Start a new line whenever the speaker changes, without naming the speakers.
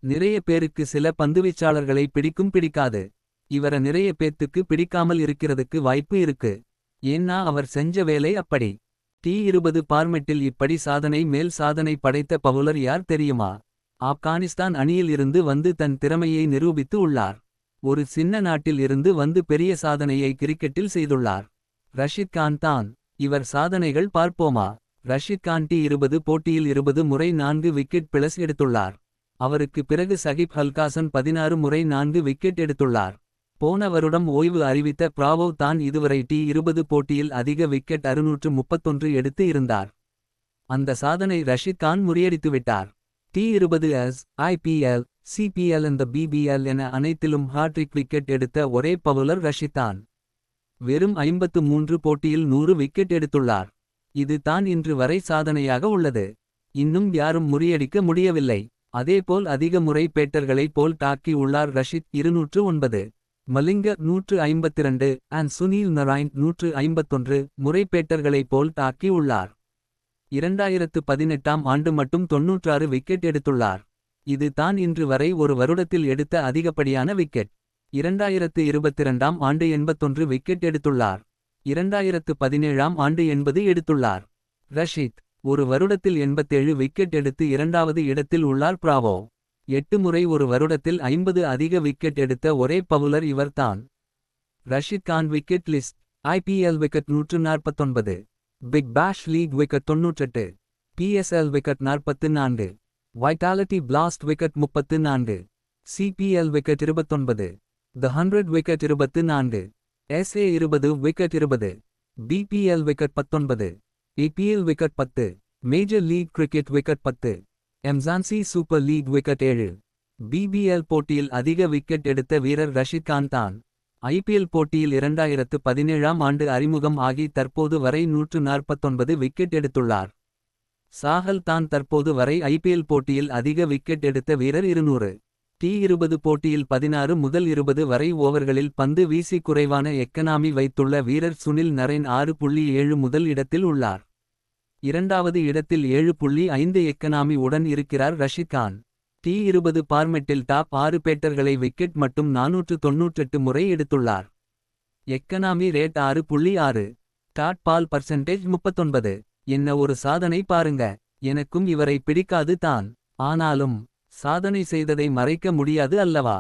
நிறைய பேருக்கு சில பந்துவீச்சாளர்களை பிடிக்கும் பிடிக்காது. இவர நிறைய பேத்துக்கு பிடிக்காமல் இருக்கிறதுக்கு வாய்ப்பு இருக்கு. ஏன்னா அவர் செஞ்ச வேலை அப்படி. T20 பார்மெட்டில் இப்படி சாதனை மேல் சாதனை படைத்த பவுலர் யார் தெரியுமா? ஆப்கானிஸ்தான் அணியில் இருந்து வந்து தன் திறமையை நிரூபித்து உள்ளார். ஒரு சின்ன நாட்டில் இருந்து வந்து பெரிய சாதனையை கிரிக்கெட்டில் செய்துள்ளார். ரஷித் கான் தான். இவர் சாதனைகள் பார்ப்போமா? ரஷித் கான் T20 போட்டியில் 20 முறை 4 விக்கெட் பிளஸ் எடுத்துள்ளார். அவருக்கு பிறகு சகிப் அல்காசன் 16 முறை 4 விக்கெட் எடுத்துள்ளார். போன வருடம் ஓய்வு அறிவித்த பிராவோ தான் இதுவரை T20 போட்டியில் அதிக விக்கெட் 631 எடுத்து இருந்தார். அந்த சாதனை Rashid Khan முறியடித்துவிட்டார். T20s, IPL, CPL and BBL என அனைத்திலும் ஹாட்ரிக் விக்கெட் எடுத்த ஒரே பவுலர் ரஷித் தான். வெறும் 53 போட்டியில் 100 விக்கெட் எடுத்துள்ளார். இது தான் இன்று வரை சாதனையாக உள்ளது. இன்னும் யாரும் முறியடிக்க முடியவில்லை. அதேபோல் அதிக முறை பேட்டர்களை போல் தாக்கி உள்ளார் ரஷித் 209. மலிங்க 152 அண்ட் சுனில் நராயண் 151 முறை பேட்டர்களை போல் தாக்கி உள்ளார். 2018ஆம் ஆண்டு மட்டும் 96 விக்கெட் எடுத்துள்ளார். இது தான் இன்று வரை ஒரு வருடத்தில் எடுத்த அதிகப்படியான விக்கெட். 2022ஆம் ஆண்டு 81 விக்கெட் எடுத்துள்ளார். 2017ஆம் ஆண்டு 80 எடுத்துள்ளார். ரஷித் ஒரு வருடத்தில் 87 விக்கெட் எடுத்து இரண்டாவது இடத்தில் உள்ளார். பிராவோ 8 முறை ஒரு வருடத்தில் 50 அதிக விக்கெட் எடுத்த ஒரே பவுலர் இவர்தான். Rashid Khan wicket list. IPL wicket 149, Big Bash League wicket 98, PSL wicket 44, Vitality Blast wicket 34, CPL wicket 29, the 100 wicket 24, SA20 wicket 20, BPL wicket 19, APL wicket 10, Major League Cricket wicket 10, Mzansi Super League wicket 7. BBL போட்டியில் அதிக wicket எடுத்த வீரர் ரஷித் கான் தான். IPL போட்டியில் 2017ஆம் ஆண்டு அறிமுகம் ஆகி தற்போது வரை 149 விக்கெட் எடுத்துள்ளார். சாஹல் தான் தற்போது வரை IPL போட்டியில் அதிக விக்கெட் எடுத்த வீரர் 200. T20 போட்டியில் 16 முதல் 20 வரை ஓவர்களில் பந்து வீசி குறைவான எக்கனாமி வைத்துள்ள வீரர் சுனில் நரேன் 6.7 முதல் இடத்தில் உள்ளார். இரண்டாவது இடத்தில் 7.5 எக்கனாமி உடன் இருக்கிறார் ரஷித் கான். T20 பார்மெட்டில் டாப் 6 பேட்டர்களை விக்கெட் மட்டும் 498 முறை எடுத்துள்ளார். Economy rate 6.6. Dot ball percentage 39. என்ன ஒரு சாதனை பாருங்க. எனக்கும் இவரை பிடிக்காது தான். ஆனாலும் சாதனை செய்ததை மறைக்க முடியாது அல்லவா?